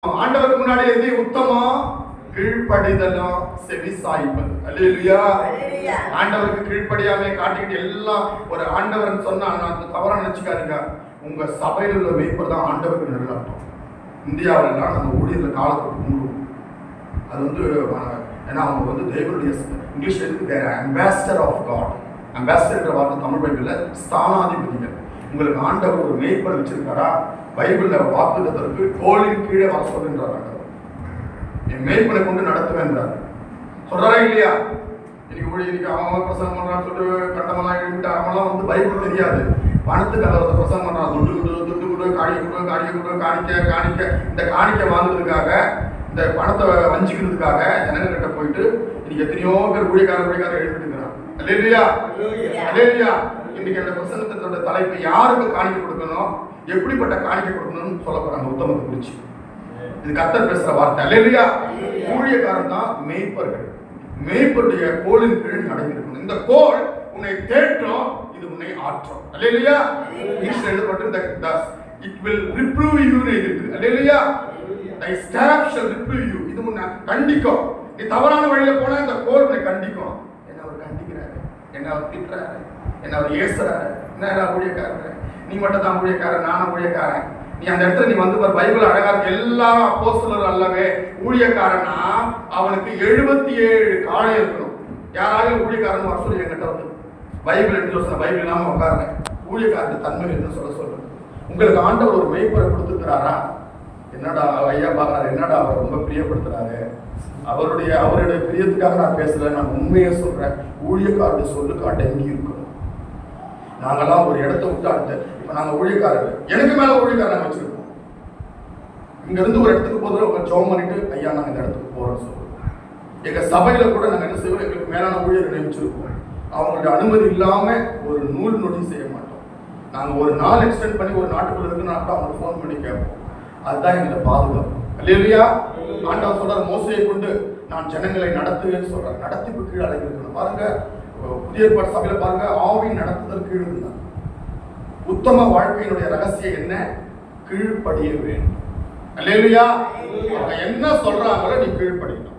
ஆண்டவருக்கு முன்னாடி எது உத்தமம்? கீழ்ப்படிதலும் செவி சாய்ப்பது. அல்லேலூயா. ஆண்டவருக்கு கீழ்ப்படியாம காட்டிக்கிட்டு எல்லாம் ஒரு ஆண்டவர்னு சொன்னா அந்த தவறா நினைச்சுக்காருங்க. உங்க சபையில் உள்ள மேய்ப்பர் தான் ஆண்டவருக்கு நிழலாட்டம். இந்தியாவிலாம் நம்ம ஊழியர்ல காலத்துக்கு கும்பிடுவோம். அது வந்து ஏன்னா அவங்க வந்து தேவனுடைய இங்கிலீஷ்ல இருக்கு தேர் அம்பாசிடர் ஆஃப் காட். அம்பாசிடர் வார்த்தை தமிழ் பைபிள்ல ஸ்தானாதிபதிகள். உங்களுக்கு ஆண்டவர் ஒரு மேய்ப்பர் வச்சிருக்காரா? பைபிள்ல வாக்குத்தத்தருக்கு கோலின் கீழே வர சொல்கின்றார். என் மேய்ப்பனை கொண்டு நடத்துவேன்றார். சொல்றாரா இல்லையா? இன்னைக்கு அவன் பிரசங்கம் பண்றான்னு சொல்லிட்டு கட்டமெல்லாம் எழுதிட்டு அவங்களாம் வந்து பைபிள் தெரியாது. பணத்துக்கு அதை பிரசங்கம் பண்றான். துட்டு கொடு காணிக்க இந்த காணிக்க வாங்குறதுக்காக, இந்த பணத்தை வஞ்சிக்கிறதுக்காக ஜனங்கிட்ட போயிட்டு இன்னைக்கு எத்தனையோ பேர் ஊழியக்காரர் எழுதிட்டு இருக்கிறான். அல்லேலூயா. அல்லேலூயா. இன்னைக்கு அந்த பிரசங்கத்தோட தலைப்பு யாருக்கு காணிக்க கொடுக்கணும், எப்படிப்பட்ட காணிக்க கொடுக்கணும்னு சொல்ல போறாங்க உத்தமத்தை குறிச்சு. இது கர்த்தர் பேசுற வார்த்தை. அல்லேலூயா. ஊழியக்காரன் தான் மேய்ப்பர்கள். மேய்ப்பருடைய கோலின் கீழ் நடந்திருக்கணும். இந்த கோல் உன்னை தேற்றும், இது உன்னை ஆற்றும். அல்லேலூயா. இங்கிலீஷ்ல எழுதப்பட்டு it will reprove you னு இருக்கு. அல்லேலூயா. thy staff shall reprove you. இது உன்னை கண்டிக்கும். நீ தவறான வழியில போனா இந்த கோல் உன்னை கண்டிக்கும். என்ன அவர் கண்டிக்கிறாரு, என்ன அவர் திட்டுறாரு, என்ன அவர் ஏசுறாரு. என்ன ஊழியக்காரர், நீ மட்டும் தான் ஊழியக்காரன், நானும் ஊழியக்காரன். நீ அந்த இடத்துல நீ வந்து பைபிள் அழகா இருக்கு. எல்லா அப்போஸ்தலரும் அல்லவே ஊழியக்காரனா அவனுக்கு 77 காலை இருக்கணும். யாராவது ஊழியக்காரன் வர சொல்லி என்கிட்ட வந்து பைபிள் எடுத்து சொன்ன பைபிள் இல்லாம உட்காருங்க. ஊழியக்காரன் தன்மை என்று சொல்ல உங்களுக்கு ஆண்டவர் ஒரு மெய்ப்பரை கொடுத்துருக்கிறாரா? என்னடா ஐயா பாக்குறாரு, என்னடா அவர் ரொம்ப பிரியப்படுத்துறாரு. அவருடைய பிரியத்துக்காக நான் பேசல, நான் உண்மையை சொல்றேன். ஊழியக்காரருடைய சொல்லுக்கு அடங்கி இருக்கணும். நாங்கெல்லாம் ஒரு இடத்த விட்டு அடுத்த இப்ப நாங்க ஊழியக்காரர்கள், எனக்கு மேல ஊழியக்காரன் வச்சிருக்கோம். இங்க இருந்து ஒரு இடத்துக்கு போதும் ஜெபம் பண்ணிட்டு ஐயா நாங்க இந்த இடத்துக்கு போறோம்னு சொல்லுவோம். எங்க சபையில கூட நாங்க என்ன செய்வோம், எங்களுக்கு மேலான ஊழியர் நியமிச்சிருக்கோம். அவங்களுடைய அனுமதி இல்லாம ஒரு நூல் நொடி செய்ய மாட்டோம். நாங்க ஒரு நாள் எக்ஸ்டெண்ட் பண்ணி ஒரு நாட்டுக்குள்ள இருக்குன்னா அவங்களுக்கு ஃபோன் பண்ணி கேட்போம். அதுதான் எங்களை பாதுகாப்பு. அல்லேலூயா. ஆண்டவர் சொல்றார், மோசையை கொண்டு நான் ஜனங்களை நடத்துவேன்னு சொல்றாரு. நடத்திப்பு கீழே அழைக்கணும். பாருங்க, புதிய ஏற்பாடு சபையில பாருங்க, ஆவி நடத்துதல் கீழ் இருந்தார். உத்தம வாழ்க்கையினுடைய ரகசியம் என்ன? கீழ்ப்படிய வேண்டும். அல்லேலூயா. அவங்க என்ன சொல்றாங்களோ நீ கீழ்ப்படியணும்.